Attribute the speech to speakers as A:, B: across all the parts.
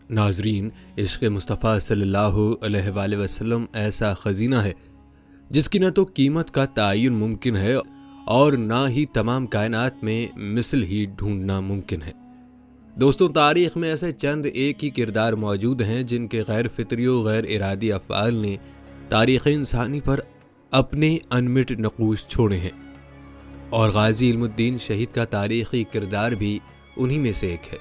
A: ناظرین، عشق مصطفیٰ صلی اللہ علیہ وآلہ وسلم ایسا خزینہ ہے جس کی نہ تو قیمت کا تعین ممکن ہے اور نہ ہی تمام کائنات میں مثل ہی ڈھونڈنا ممکن ہے۔ دوستوں، تاریخ میں ایسے چند ایک ہی کردار موجود ہیں جن کے غیر فطری و غیر ارادی افعال نے تاریخ انسانی پر اپنے انمٹ نقوش چھوڑے ہیں، اور غازی علم الدین شہید کا تاریخی کردار بھی انہی میں سے ایک ہے۔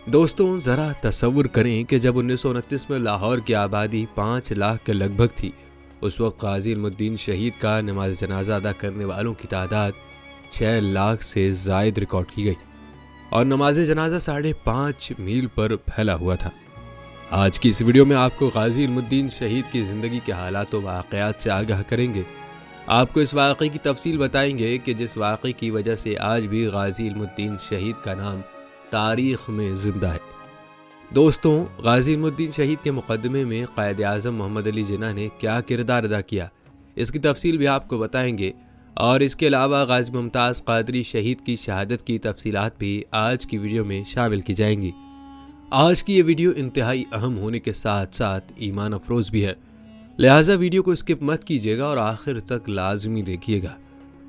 A: دوستوں، ذرا تصور کریں کہ جب 1929 میں لاہور کی آبادی 5 لاکھ کے لگ بھگ تھی، اس وقت غازی علم الدین شہید کا نماز جنازہ ادا کرنے والوں کی تعداد 6 لاکھ سے زائد ریکارڈ کی گئی، اور نماز جنازہ 5.5 میل پر پھیلا ہوا تھا۔ آج کی اس ویڈیو میں آپ کو غازی علم الدین شہید کی زندگی کے حالات و واقعات سے آگاہ کریں گے۔ آپ کو اس واقعے کی تفصیل بتائیں گے کہ جس واقعے کی وجہ سے آج بھی غازی علم الدین شہید کا نام تاریخ میں زندہ ہے۔ دوستوں، غازی علم الدین شہید کے مقدمے میں قائد اعظم محمد علی جناح نے کیا کردار ادا کیا، اس کی تفصیل بھی آپ کو بتائیں گے، اور اس کے علاوہ غازی ممتاز قادری شہید کی شہادت کی تفصیلات بھی آج کی ویڈیو میں شامل کی جائیں گی۔ آج کی یہ ویڈیو انتہائی اہم ہونے کے ساتھ ساتھ ایمان افروز بھی ہے، لہٰذا ویڈیو کو اسکپ مت کیجیے گا اور آخر تک لازمی دیکھیے گا۔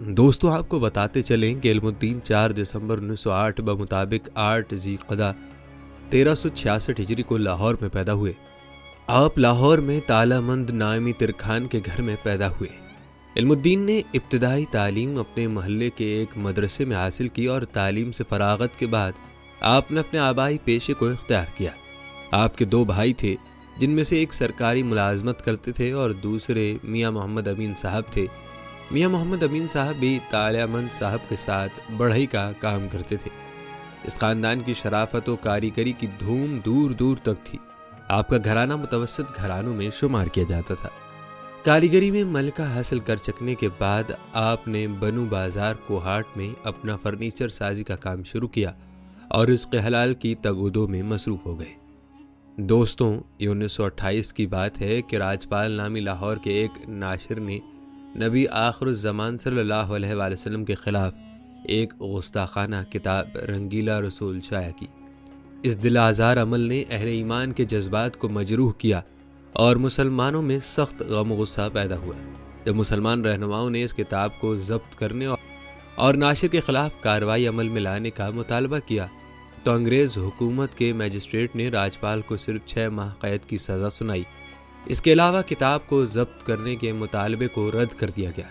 A: دوستوں، آپ کو بتاتے چلیں کہ علم الدین 4 دسمبر 1908 بمطابق 8 ذی القعدہ 1366 ہجری کو لاہور میں پیدا ہوئے۔ آپ لاہور میں تالا مند نامی ترکھان کے گھر میں پیدا ہوئے۔ علم الدین نے ابتدائی تعلیم اپنے محلے کے ایک مدرسے میں حاصل کی، اور تعلیم سے فراغت کے بعد آپ نے اپنے آبائی پیشے کو اختیار کیا۔ آپ کے 2 بھائی تھے، جن میں سے ایک سرکاری ملازمت کرتے تھے اور دوسرے میاں محمد امین صاحب تھے۔ میاں محمد امین صاحب بھی تالا مند صاحب کے ساتھ بڑھئی کا کام کرتے تھے۔ اس خاندان کی شرافت و کاریگری کی دھوم دور دور تک تھی۔ آپ کا گھرانہ متوسط گھرانوں میں شمار کیا جاتا تھا۔ کاریگری میں ملکہ حاصل کر چکنے کے بعد آپ نے بنو بازار کوہاٹ میں اپنا فرنیچر سازی کا کام شروع کیا اور رزق حلال کی تگودوں میں مصروف ہو گئے۔ دوستوں، یہ 1928 کی بات ہے کہ راجپال نامی لاہور کے ایک ناشر نے نبی آخر الزمان صلی اللہ علیہ وآلہ وسلم کے خلاف ایک گستاخانہ کتاب رنگیلا رسول شائع کی۔ اس دل آزار عمل نے اہل ایمان کے جذبات کو مجروح کیا اور مسلمانوں میں سخت غم و غصہ پیدا ہوا۔ جب مسلمان رہنماؤں نے اس کتاب کو ضبط کرنے اور ناشر کے خلاف کارروائی عمل میں لانے کا مطالبہ کیا تو انگریز حکومت کے میجسٹریٹ نے راجپال کو صرف 6 ماہ قید کی سزا سنائی۔ اس کے علاوہ کتاب کو ضبط کرنے کے مطالبے کو رد کر دیا گیا۔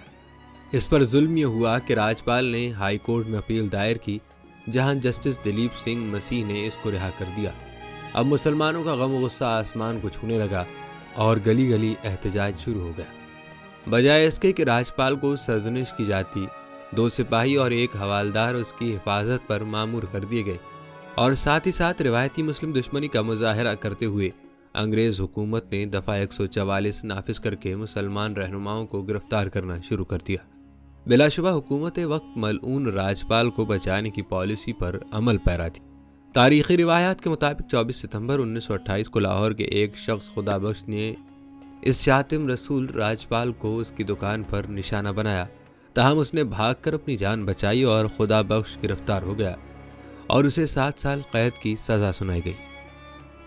A: اس پر ظلم یہ ہوا کہ راجپال نے ہائی کورٹ میں اپیل دائر کی، جہاں جسٹس دلیپ سنگھ مسیح نے اس کو رہا کر دیا۔ اب مسلمانوں کا غم و غصہ آسمان کو چھونے لگا اور گلی گلی احتجاج شروع ہو گیا۔ بجائے اس کے کہ راجپال کو سرزنش کی جاتی، 2 سپاہی اور 1 حوالدار اس کی حفاظت پر مامور کر دیے گئے، اور ساتھ ہی ساتھ روایتی مسلم دشمنی کا مظاہرہ کرتے ہوئے انگریز حکومت نے دفعہ 144 نافذ کر کے مسلمان رہنماؤں کو گرفتار کرنا شروع کر دیا۔ بلا شبہ حکومت وقت ملعون راجپال کو بچانے کی پالیسی پر عمل پیرا تھی۔ تاریخی روایات کے مطابق 24 ستمبر 1928 کو لاہور کے ایک شخص خدا بخش نے اس شاتم رسول راجپال کو اس کی دکان پر نشانہ بنایا، تاہم اس نے بھاگ کر اپنی جان بچائی اور خدا بخش گرفتار ہو گیا اور اسے 7 سال قید کی سزا سنائی گئی۔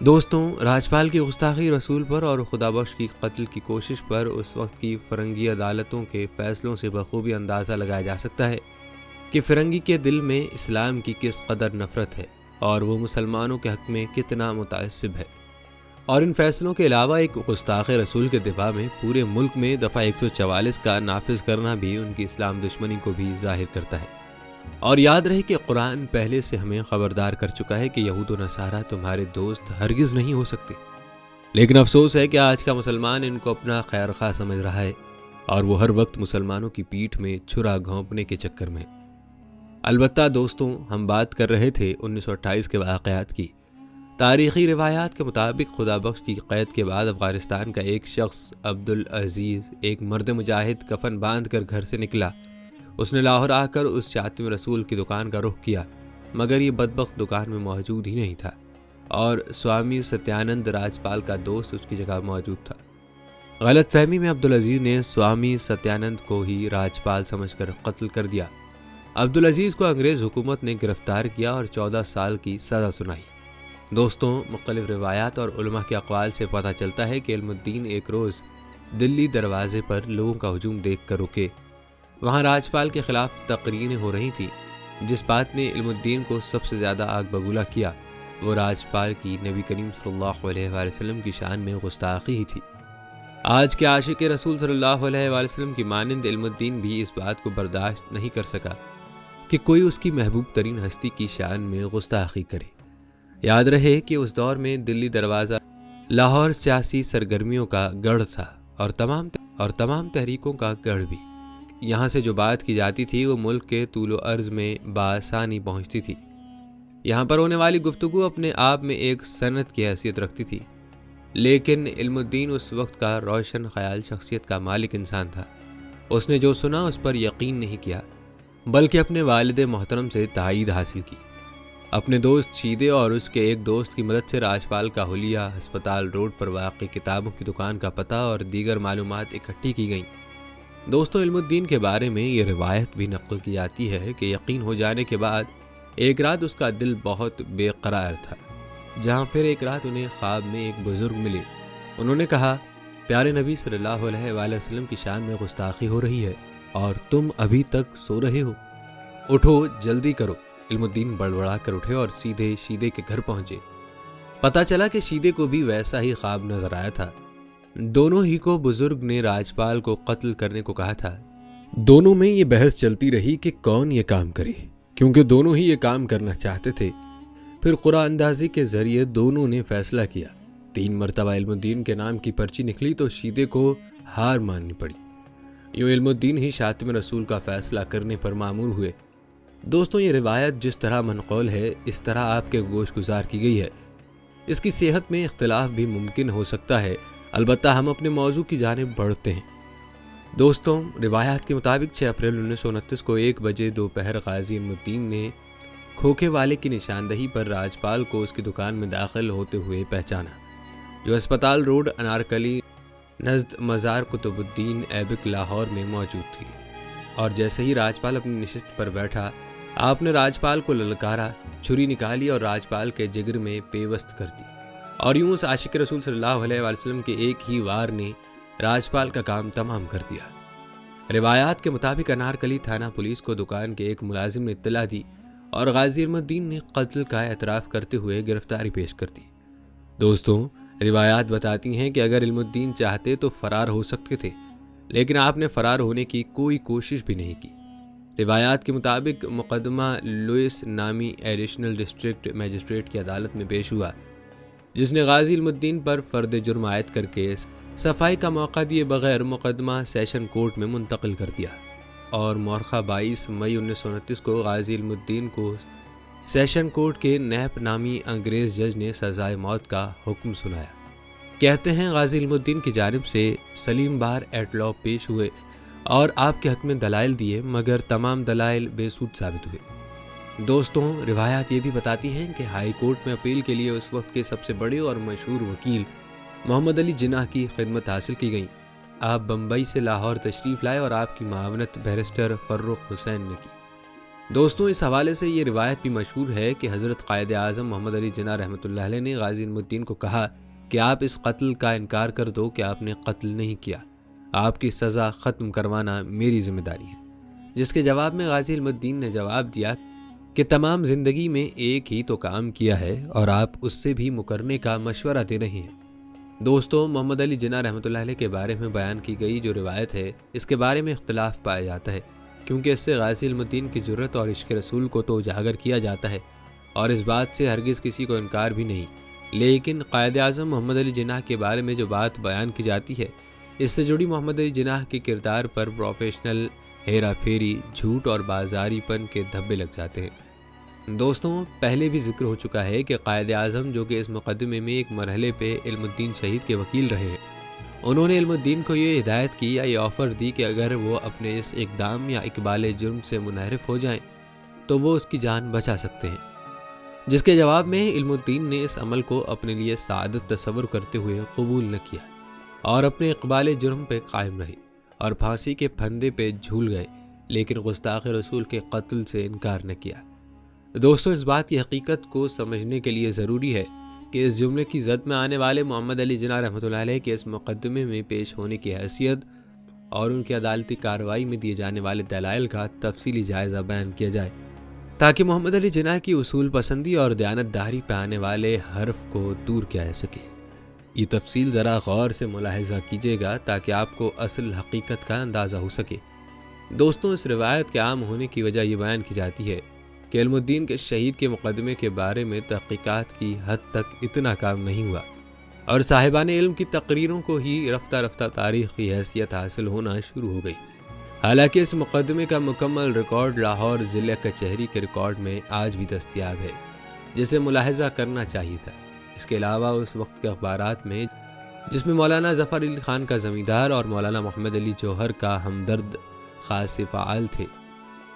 A: دوستوں، راجپال کی گستاخی رسول پر اور خدا بخش کی قتل کی کوشش پر اس وقت کی فرنگی عدالتوں کے فیصلوں سے بخوبی اندازہ لگایا جا سکتا ہے کہ فرنگی کے دل میں اسلام کی کس قدر نفرت ہے اور وہ مسلمانوں کے حق میں کتنا متعصب ہے۔ اور ان فیصلوں کے علاوہ ایک گستاخ رسول کے دفاع میں پورے ملک میں دفعہ 144 کا نافذ کرنا بھی ان کی اسلام دشمنی کو بھی ظاہر کرتا ہے۔ اور یاد رہے کہ قرآن پہلے سے ہمیں خبردار کر چکا ہے کہ یہود و نصارہ تمہارے دوست ہرگز نہیں ہو سکتے، لیکن افسوس ہے کہ آج کا مسلمان ان کو اپنا خیر خواہ سمجھ رہا ہے اور وہ ہر وقت مسلمانوں کی پیٹھ میں چھرا گھونپنے کے چکر میں۔ البتہ دوستوں، ہم بات کر رہے تھے 1928 کے واقعات کی۔ تاریخی روایات کے مطابق خدا بخش کی قید کے بعد افغانستان کا ایک شخص عبدالعزیز، ایک مرد مجاہد، کفن باندھ کر گھر سے نکلا۔ اس نے لاہور آ کر اس شاتم رسول کی دکان کا رخ کیا، مگر یہ بدبخت دکان میں موجود ہی نہیں تھا، اور سوامی ستیانند راجپال کا دوست اس کی جگہ موجود تھا۔ غلط فہمی میں عبدالعزیز نے سوامی ستیانند کو ہی راجپال سمجھ کر قتل کر دیا۔ عبدالعزیز کو انگریز حکومت نے گرفتار کیا اور 14 سال کی سزا سنائی۔ دوستوں، مختلف روایات اور علماء کے اقوال سے پتہ چلتا ہے کہ علم الدین ایک روز دلی دروازے پر لوگوں کا ہجوم دیکھ کر رکے۔ وہاں راجپال کے خلاف تقریریں ہو رہی تھیں۔ جس بات نے علم الدین کو سب سے زیادہ آگ بگولا کیا وہ راجپال کی نبی کریم صلی اللہ علیہ وآلہ وسلم کی شان میں گستاخی ہی تھی۔ آج کے عاشق رسول صلی اللہ علیہ وآلہ وسلم کی مانند علم الدین بھی اس بات کو برداشت نہیں کر سکا کہ کوئی اس کی محبوب ترین ہستی کی شان میں گستاخی کرے۔ یاد رہے کہ اس دور میں دلی دروازہ لاہور سیاسی سرگرمیوں کا گڑھ تھا اور تمام تحریکوں کا گڑھ بھی۔ یہاں سے جو بات کی جاتی تھی وہ ملک کے طول و عرض میں بآسانی پہنچتی تھی۔ یہاں پر ہونے والی گفتگو اپنے آپ میں ایک صنعت کی حیثیت رکھتی تھی، لیکن علم الدین اس وقت کا روشن خیال شخصیت کا مالک انسان تھا۔ اس نے جو سنا اس پر یقین نہیں کیا، بلکہ اپنے والد محترم سے تائید حاصل کی۔ اپنے دوست شیدے اور اس کے ایک دوست کی مدد سے راجپال کا حلیہ، ہسپتال روڈ پر واقع کتابوں کی دکان کا پتہ اور دیگر معلومات اکٹھی کی گئیں۔ دوستوں، علم الدین کے بارے میں یہ روایت بھی نقل کی جاتی ہے کہ یقین ہو جانے کے بعد ایک رات اس کا دل بہت بے قرار تھا، جہاں پھر ایک رات انہیں خواب میں ایک بزرگ ملے۔ انہوں نے کہا، پیارے نبی صلی اللہ علیہ وآلہ وسلم کی شان میں گستاخی ہو رہی ہے اور تم ابھی تک سو رہے ہو، اٹھو جلدی کرو۔ علم الدین بڑبڑا کر اٹھے اور سیدھے شیدے کے گھر پہنچے۔ پتہ چلا کہ شیدے کو بھی ویسا ہی خواب نظر آیا تھا۔ دونوں ہی کو بزرگ نے راجپال کو قتل کرنے کو کہا تھا۔ دونوں میں یہ بحث چلتی رہی کہ کون یہ کام کرے، کیونکہ دونوں ہی یہ کام کرنا چاہتے تھے۔ پھر قرعہ اندازی کے ذریعے دونوں نے فیصلہ کیا۔ 3 مرتبہ علم الدین کے نام کی پرچی نکلی تو شیدے کو ہار ماننی پڑی۔ یوں علم الدین ہی شاتم رسول کا فیصلہ کرنے پر مامور ہوئے۔ دوستوں، یہ روایت جس طرح منقول ہے اس طرح آپ کے گوش گزار کی گئی ہے۔ اس کی صحت میں اختلاف بھی ممکن ہو سکتا ہے، البتہ ہم اپنے موضوع کی جانب بڑھتے ہیں۔ دوستوں، روایات کے مطابق 6 اپریل 1929 کو 1 بجے دوپہر غازی علم الدین نے کھوکھے والے کی نشاندہی پر راجپال کو اس کی دکان میں داخل ہوتے ہوئے پہچانا، جو ہسپتال روڈ انارکلی نزد مزار قطب الدین ایبک لاہور میں موجود تھی۔ اور جیسے ہی راجپال اپنی نشست پر بیٹھا، آپ نے راجپال کو للکارا، چھری نکالی اور راجپال کے جگر میں پیوست کر دی، اور یوں اس عاشق رسول صلی اللہ علیہ وآلہ وسلم کے ایک ہی وار نے راجپال کا کام تمام کر دیا۔ روایات کے مطابق انارکلی تھانہ پولیس کو دکان کے ایک ملازم نے اطلاع دی اور غازی علم الدین نے قتل کا اعتراف کرتے ہوئے گرفتاری پیش کر دی۔ دوستوں، روایات بتاتی ہیں کہ اگر علم الدین چاہتے تو فرار ہو سکتے تھے، لیکن آپ نے فرار ہونے کی کوئی کوشش بھی نہیں کی۔ روایات کے مطابق مقدمہ لوئس نامی ایڈیشنل ڈسٹرکٹ میجسٹریٹ کی عدالت میں پیش ہوا، جس نے غازی علم الدین پر فرد جرم عائد کر کے صفائی کا موقع دیے بغیر مقدمہ سیشن کورٹ میں منتقل کر دیا، اور مورخہ 22 مئی 1929 کو غازی علم الدین کو سیشن کورٹ کے نیپ نامی انگریز جج نے سزائے موت کا حکم سنایا۔ کہتے ہیں غازی علم الدین کی جانب سے سلیم بار ایٹ لا پیش ہوئے اور آپ کے حق میں دلائل دیے، مگر تمام دلائل بے سود ثابت ہوئے۔ دوستوں، روایات یہ بھی بتاتی ہیں کہ ہائی کورٹ میں اپیل کے لیے اس وقت کے سب سے بڑے اور مشہور وکیل محمد علی جناح کی خدمت حاصل کی گئی۔ آپ بمبئی سے لاہور تشریف لائے اور آپ کی معاونت بیرسٹر فرخ حسین نے کی۔ دوستوں، اس حوالے سے یہ روایت بھی مشہور ہے کہ حضرت قائد اعظم محمد علی جناح رحمۃ اللہ علیہ نے غازی علم الدین کو کہا کہ آپ اس قتل کا انکار کر دو کہ آپ نے قتل نہیں کیا، آپ کی سزا ختم کروانا میری ذمہ داری ہے۔ جس کے جواب میں غازی علم الدین نے جواب دیا کہ تمام زندگی میں ایک ہی تو کام کیا ہے اور آپ اس سے بھی مکرنے کا مشورہ دے رہے ہیں۔ دوستوں، محمد علی جناح رحمۃ اللہ علیہ کے بارے میں بیان کی گئی جو روایت ہے، اس کے بارے میں اختلاف پایا جاتا ہے، کیونکہ اس سے غازی علم الدین کی جرأت اور عشق رسول کو تو اجاگر کیا جاتا ہے، اور اس بات سے ہرگز کسی کو انکار بھی نہیں، لیکن قائد اعظم محمد علی جناح کے بارے میں جو بات بیان کی جاتی ہے، اس سے جڑی محمد علی جناح کے کردار پر پروفیشنل ہیرا پھیری، جھوٹ اور بازاری پن کے دھبے لگ جاتے ہیں۔ دوستوں، پہلے بھی ذکر ہو چکا ہے کہ قائد اعظم جو کہ اس مقدمے میں ایک مرحلے پہ علم الدین شہید کے وکیل رہے ہیں، انہوں نے علم الدین کو یہ ہدایت کی یا یہ آفر دی کہ اگر وہ اپنے اس اقدام یا اقبال جرم سے منحرف ہو جائیں تو وہ اس کی جان بچا سکتے ہیں، جس کے جواب میں علم الدین نے اس عمل کو اپنے لیے سعادت تصور کرتے ہوئے قبول نہ کیا اور اپنے اقبال جرم پہ قائم رہے اور پھانسی کے پھندے پہ جھول گئے، لیکن گستاخ رسول کے قتل سے انکار نہ کیا۔ دوستوں، اس بات کی حقیقت کو سمجھنے کے لیے ضروری ہے کہ اس جملے کی زد میں آنے والے محمد علی جناح رحمۃ اللہ علیہ کے اس مقدمے میں پیش ہونے کی حیثیت اور ان کی عدالتی کارروائی میں دیے جانے والے دلائل کا تفصیلی جائزہ بیان کیا جائے، تاکہ محمد علی جناح کی اصول پسندی اور دیانتداری پہ آنے والے حرف کو دور کیا جا سکے۔ یہ تفصیل ذرا غور سے ملاحظہ کیجیے گا تاکہ آپ کو اصل حقیقت کا اندازہ ہو سکے۔ دوستوں، اس روایت کے عام ہونے کی وجہ یہ بیان کی جاتی ہے کہ علم الدین کے شہید کے مقدمے کے بارے میں تحقیقات کی حد تک اتنا کام نہیں ہوا اور صاحبان علم کی تقریروں کو ہی رفتہ رفتہ تاریخی حیثیت حاصل ہونا شروع ہو گئی۔ حالانکہ اس مقدمے کا مکمل ریکارڈ لاہور ضلع کچہری کے ریکارڈ میں آج بھی دستیاب ہے، جسے ملاحظہ کرنا چاہیے تھا۔ اس کے علاوہ اس وقت کے اخبارات میں، جس میں مولانا ظفر علی خان کا زمیندار اور مولانا محمد علی جوہر کا ہمدرد خاص فعال تھے،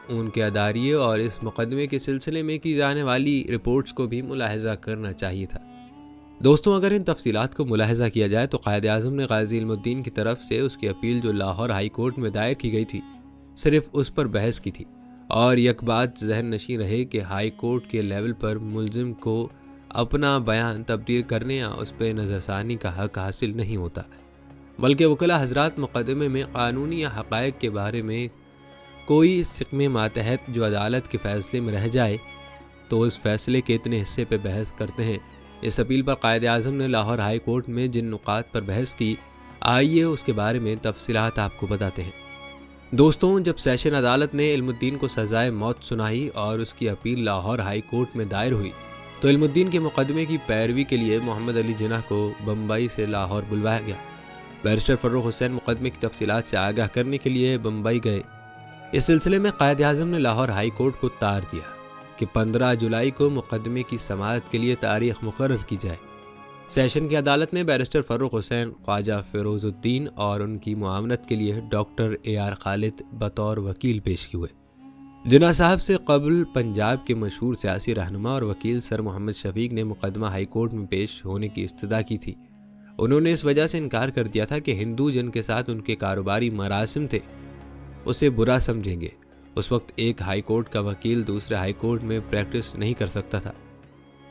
A: ان کے اداریے اور اس مقدمے کے سلسلے میں کی جانے والی رپورٹس کو بھی ملاحظہ کرنا چاہیے تھا۔ دوستوں، اگر ان تفصیلات کو ملاحظہ کیا جائے تو قائد اعظم نے غازی علم الدین کی طرف سے اس کی اپیل جو لاہور ہائی کورٹ میں دائر کی گئی تھی، صرف اس پر بحث کی تھی، اور یک بات ذہن نشین رہے کہ ہائی کورٹ کے لیول پر ملزم کو اپنا بیان تبدیل کرنے یا اس پہ نظر ثانی کا حق حاصل نہیں ہوتا، بلکہ وکلا حضرات مقدمے میں قانونی یا حقائق کے بارے میں کوئی سقم ماتحت جو عدالت کے فیصلے میں رہ جائے تو اس فیصلے کے اتنے حصے پہ بحث کرتے ہیں۔ اس اپیل پر قائد اعظم نے لاہور ہائی کورٹ میں جن نکات پر بحث کی، آئیے اس کے بارے میں تفصیلات آپ کو بتاتے ہیں۔ دوستوں، جب سیشن عدالت نے علم الدین کو سزائے موت سنائی اور اس کی اپیل لاہور ہائی کورٹ میں دائر ہوئی تو علم الدین کے مقدمے کی پیروی کے لیے محمد علی جناح کو بمبئی سے لاہور بلوایا گیا۔ بیرسٹر فروخ حسین مقدمے کی تفصیلات سے آگاہ کرنے کے لیے بمبئی گئے۔ اس سلسلے میں قائد اعظم نے لاہور ہائی کورٹ کو تار دیا کہ 15 جولائی کو مقدمے کی سماعت کے لیے تاریخ مقرر کی جائے۔ سیشن کی عدالت میں بیرسٹر فروخ حسین، خواجہ فیروز الدین اور ان کی معاونت کے لیے ڈاکٹر AR خالد بطور وکیل پیش ہوئے۔ جناح صاحب سے قبل پنجاب کے مشہور سیاسی رہنما اور وکیل سر محمد شفیق نے مقدمہ ہائی کورٹ میں پیش ہونے کی استدعا کی تھی۔ انہوں نے اس وجہ سے انکار کر دیا تھا کہ ہندو جن کے ساتھ ان کے کاروباری مراسم تھے اسے برا سمجھیں گے۔ اس وقت ایک ہائی کورٹ کا وکیل دوسرے ہائی کورٹ میں پریکٹس نہیں کر سکتا تھا،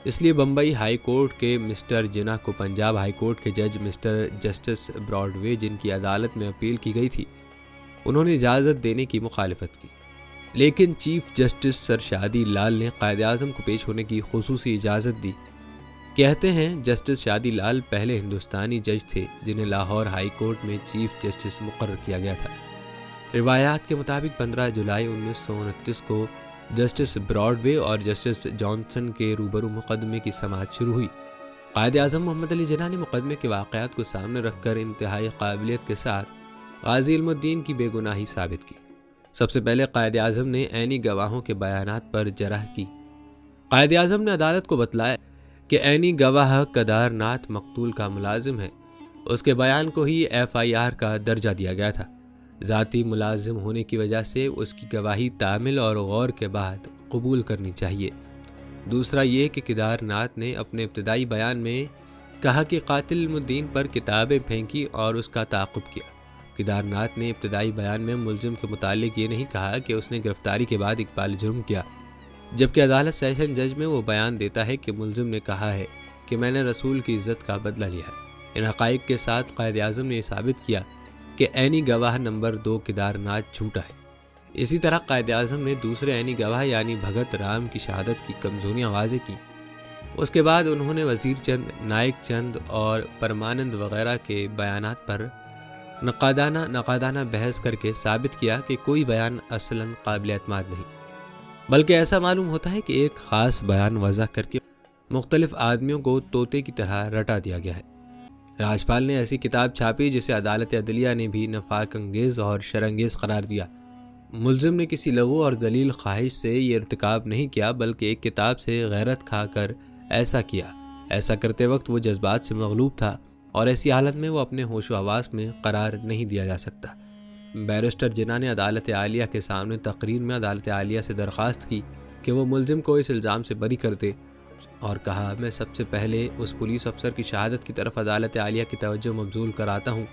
A: اس لیے بمبئی ہائی کورٹ کے مسٹر جناح کو پنجاب ہائی کورٹ کے جج مسٹر جسٹس براڈ وے، جن کی عدالت میں اپیل کی گئی تھی، انہوں نے اجازت دینے کی مخالفت کی، لیکن چیف جسٹس سر شادی لال نے قائد اعظم کو پیش ہونے کی خصوصی اجازت دی۔ کہتے ہیں جسٹس شادی لال پہلے ہندوستانی جج تھے جنہیں لاہور ہائی کورٹ میں چیف جسٹس مقرر کیا گیا تھا۔ روایات کے مطابق 15 جولائی 1929 کو جسٹس براڈ وے اور جسٹس جانسن کے روبرو مقدمے کی سماعت شروع ہوئی۔ قائد اعظم محمد علی جناح نے مقدمے کے واقعات کو سامنے رکھ کر انتہائی قابلیت کے ساتھ غازی علم الدین کی بے گناہی ثابت کی۔ سب سے پہلے قائد اعظم نے عینی گواہوں کے بیانات پر جرح کی۔ قائد اعظم نے عدالت کو بتلایا کہ عینی گواہ کدار ناتھ مقتول کا ملازم ہے، اس کے بیان کو ہی FIR کا درجہ دیا گیا تھا۔ ذاتی ملازم ہونے کی وجہ سے اس کی گواہی تامل اور غور کے بعد قبول کرنی چاہیے۔ دوسرا یہ کہ کدار ناتھ نے اپنے ابتدائی بیان میں کہا کہ قاتل علم الدین پر کتابیں پھینکی اور اس کا تعاقب کیا۔ کدار ناتھ نے ابتدائی بیان میں ملزم کے متعلق یہ نہیں کہا کہ اس نے گرفتاری کے بعد اقبال جرم کیا، جبکہ عدالت سیشن جج میں وہ بیان دیتا ہے کہ ملزم نے کہا ہے کہ میں نے رسول کی عزت کا بدلہ لیا ہے۔ ان حقائق کے ساتھ قائد اعظم نے یہ ثابت کیا کہ عینی گواہ نمبر 2 کدار ناتھ جھوٹا ہے۔ اسی طرح قائد اعظم نے دوسرے عینی گواہ یعنی بھگت رام کی شہادت کی کمزوریاں واضح کی۔ اس کے بعد انہوں نے وزیر چند، نائک چند اور پرمانند وغیرہ کے بیانات پر نقادانہ بحث کر کے ثابت کیا کہ کوئی بیان اصلاً قابل اعتماد نہیں، بلکہ ایسا معلوم ہوتا ہے کہ ایک خاص بیان وضع کر کے مختلف آدمیوں کو طوطے کی طرح رٹا دیا گیا ہے۔ راجپال نے ایسی کتاب چھاپی جسے عدالت عدلیہ نے بھی نفاق انگیز اور شرانگیز قرار دیا۔ ملزم نے کسی لغو اور ذلیل خواہش سے یہ ارتکاب نہیں کیا، بلکہ ایک کتاب سے غیرت کھا کر ایسا کیا۔ ایسا کرتے وقت وہ جذبات سے مغلوب تھا اور ایسی حالت میں وہ اپنے ہوش و حواس میں قرار نہیں دیا جا سکتا۔ بیرسٹر جناح نے عدالت عالیہ کے سامنے تقریر میں عدالت عالیہ سے درخواست کی کہ وہ ملزم کو اس الزام سے بری کر دے، اور کہا میں سب سے پہلے اس پولیس افسر کی شہادت کی طرف عدالت عالیہ کی توجہ مبذول کراتا ہوں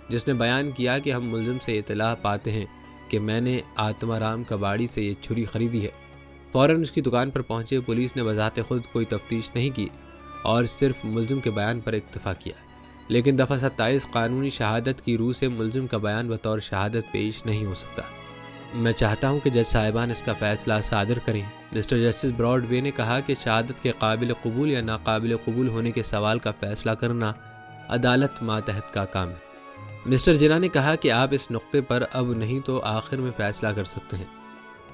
A: جس نے بیان کیا کہ ہم ملزم سے اطلاع پاتے ہیں کہ میں نے آتما رام کباڑی سے یہ چھری خریدی ہے۔ فوراً اس کی دکان پر پہنچے پولیس نے بذات خود کوئی تفتیش نہیں کی اور صرف ملزم کے بیان پر اکتفا کیا، لیکن دفعہ 27 قانونی شہادت کی روح سے ملزم کا بیان بطور شہادت پیش نہیں ہو سکتا۔ میں چاہتا ہوں کہ جج صاحبان اس کا فیصلہ صادر کریں۔ مسٹر جسٹس براڈ وے نے کہا کہ شہادت کے قابل قبول یا ناقابل قبول ہونے کے سوال کا فیصلہ کرنا عدالت ماتحت کا کام ہے۔ مسٹر جنا نے کہا کہ آپ اس نقطے پر اب نہیں تو آخر میں فیصلہ کر سکتے ہیں۔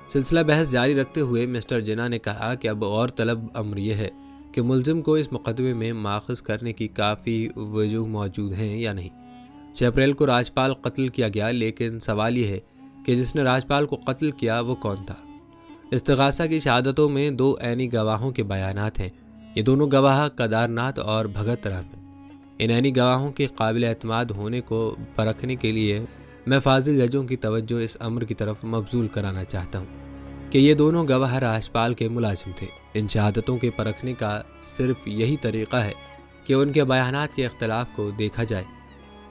A: سلسلہ بحث جاری رکھتے ہوئے مسٹر جنا نے کہا کہ اب غور طلب امر یہ ہے کہ ملزم کو اس مقدمے میں ماخذ کرنے کی کافی وجوہ موجود ہیں یا نہیں۔ 6 اپریل کو راجپال قتل کیا گیا، لیکن سوال یہ ہے کہ جس نے راجپال کو قتل کیا وہ کون تھا؟ استغاثہ کی شہادتوں میں 2 عینی گواہوں کے بیانات ہیں۔ یہ دونوں گواہ کیدار ناتھ اور بھگت رام ہیں۔ ان عینی گواہوں کے قابل اعتماد ہونے کو پرکھنے کے لیے میں فاضل ججوں کی توجہ اس امر کی طرف مبذول کرانا چاہتا ہوں کہ یہ دونوں گواہ راجپال کے ملازم تھے۔ ان شہادتوں کے پرکھنے کا صرف یہی طریقہ ہے کہ ان کے بیانات کے اختلاف کو دیکھا جائے۔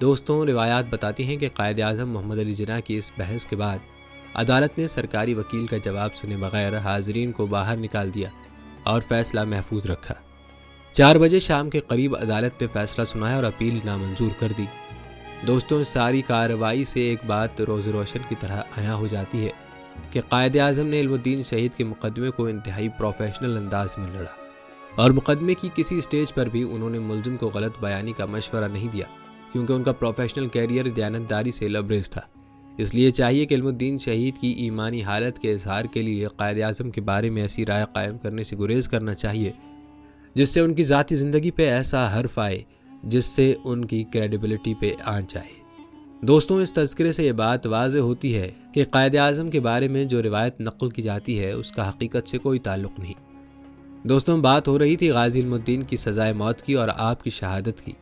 A: دوستوں، روایات بتاتی ہیں کہ قائد اعظم محمد علی جناح کی اس بحث کے بعد عدالت نے سرکاری وکیل کا جواب سنے بغیر حاضرین کو باہر نکال دیا اور فیصلہ محفوظ رکھا۔ 4 بجے شام کے قریب عدالت نے فیصلہ سنایا اور اپیل نامنظور کر دی۔ دوستوں، اس ساری کارروائی سے ایک بات روز روشن کی طرح عیاں ہو جاتی ہے کہ قائد اعظم نے علم الدین شہید کے مقدمے کو انتہائی پروفیشنل انداز میں لڑا، اور مقدمے کی کسی سٹیج پر بھی انہوں نے ملزم کو غلط بیانی کا مشورہ نہیں دیا، کیونکہ ان کا پروفیشنل کیریئر دیانتداری سے لبریز تھا۔ اس لیے چاہیے کہ علم الدین شہید کی ایمانی حالت کے اظہار کے لیے قائد اعظم کے بارے میں ایسی رائے قائم کرنے سے گریز کرنا چاہیے جس سے ان کی ذاتی زندگی پہ ایسا حرف آئے جس سے ان کی کریڈیبلٹی پہ آنچ آئے۔ دوستوں، اس تذکرے سے یہ بات واضح ہوتی ہے کہ قائد اعظم کے بارے میں جو روایت نقل کی جاتی ہے اس کا حقیقت سے کوئی تعلق نہیں۔ دوستوں، بات ہو رہی تھی غازی علم الدین کی سزائے موت کی اور آپ کی شہادت کی۔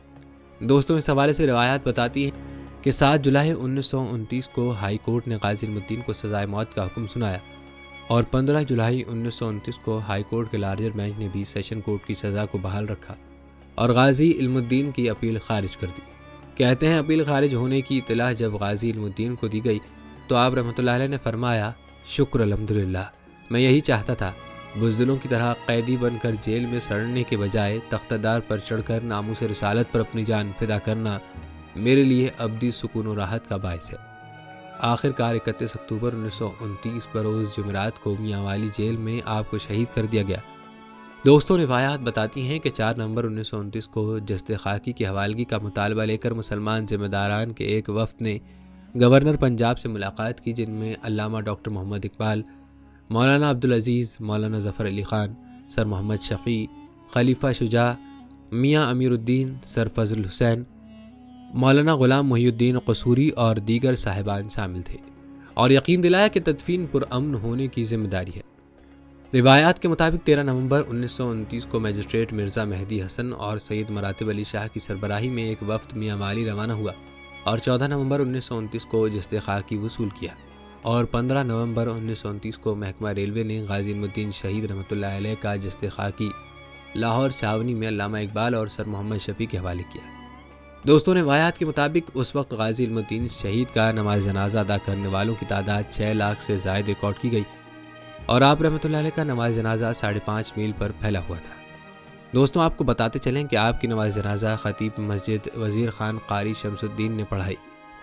A: دوستوں، اس حوالے سے روایات بتاتی ہیں کہ 7 جولائی 1929 کو ہائی کورٹ نے غازی علم الدین کو سزائے موت کا حکم سنایا، اور 15 جولائی 1929 کو ہائی کورٹ کے لارجر بینچ نے بھی سیشن کورٹ کی سزا کو بحال رکھا اور غازی علم الدین کی اپیل خارج کر دی۔ کہتے ہیں اپیل خارج ہونے کی اطلاع جب غازی علم الدین کو دی گئی تو آپ رحمۃ اللہ علیہ نے فرمایا، شکر الحمدللہ، میں یہی چاہتا تھا، بزدلوں کی طرح قیدی بن کر جیل میں سڑنے کے بجائے تختہ دار پر چڑھ کر ناموس رسالت پر اپنی جان فدا کرنا میرے لیے ابدی سکون و راحت کا باعث ہے۔ آخر کار 31 اکتوبر 1929 بروز جمعرات کو میاں والی جیل میں آپ کو شہید کر دیا گیا۔ دوستوں، روایات بتاتی ہیں کہ 4 نومبر 1929 کو جسد خاکی کی حوالگی کا مطالبہ لے کر مسلمان ذمہ داران کے ایک وفد نے گورنر پنجاب سے ملاقات کی، جن میں علامہ ڈاکٹر محمد اقبال، مولانا عبدالعزیز، مولانا ظفر علی خان، سر محمد شفیع، خلیفہ شجاع، میاں امیر الدین، سر فضل حسین، مولانا غلام محی الدین قصوری اور دیگر صاحبان شامل تھے، اور یقین دلایا کہ تدفین پرامن ہونے کی ذمہ داری ہے۔ روایات کے مطابق 13 نومبر 1929 کو میجسٹریٹ مرزا مہدی حسن اور سید مراتب علی شاہ کی سربراہی میں ایک وفد میاں والی روانہ ہوا، اور 14 نومبر 1929 کو جسد خاکی وصول کیا، اور 15 نومبر 1929 کو محکمہ ریلوے نے غازی علم الدین شہید رحمۃ اللہ علیہ کا جسد خاکی لاہور چھاونی میں علامہ اقبال اور سر محمد شفیع کے حوالے کیا۔ دوستوں، روایات کے مطابق اس وقت غازی علم الدین شہید کا نماز جنازہ ادا کرنے والوں کی تعداد 6 لاکھ سے زائد ریکارڈ کی گئی، اور آپ رحمۃ اللہ علیہ کا نماز جنازہ 5.5 میل پر پھیلا ہوا تھا۔ دوستوں، آپ کو بتاتے چلیں کہ آپ کی نماز جنازہ خطیب مسجد وزیر خان قاری شمس الدین نے پڑھائی۔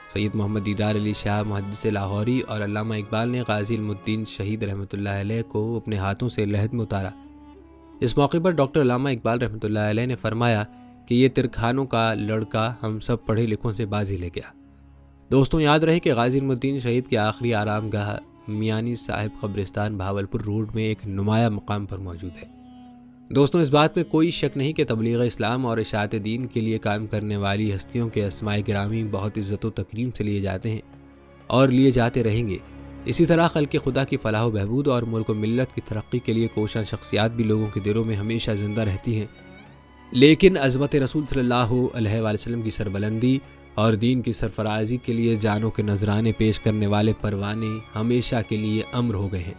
A: سید محمد دیدار علی شاہ محدث لاہوری اور علامہ اقبال نے غازی علم الدین شہید رحمۃ اللہ علیہ کو اپنے ہاتھوں سے لحد میں اتارا۔ اس موقع پر ڈاکٹر علامہ اقبال رحمۃ اللہ علیہ نے فرمایا کہ یہ ترکھانوں کا لڑکا ہم سب پڑھے لکھوں سے بازی لے گیا۔ دوستوں، یاد رہے کہ غازی علم الدین شہید کی آخری آرام گاہ میانی صاحب قبرستان بھاولپور روڈ میں ایک نمایاں مقام پر موجود ہے۔ دوستوں، اس بات میں کوئی شک نہیں کہ تبلیغ اسلام اور اشاعت دین کے لیے کام کرنے والی ہستیوں کے اسماء گرامی بہت عزت و تکریم سے لیے جاتے ہیں اور لیے جاتے رہیں گے۔ اسی طرح خلق خدا کی فلاح و بہبود اور ملک و ملت کی ترقی کے لیے کوشاں شخصیات بھی لوگوں کے دلوں میں ہمیشہ زندہ رہتی ہیں، لیکن عظمت رسول صلی اللہ علیہ وآلہ وسلم کی سربلندی اور دین کی سرفرازی کے لیے جانوں کے نذرانے پیش کرنے والے پروانے ہمیشہ کے لیے امر ہو گئے ہیں۔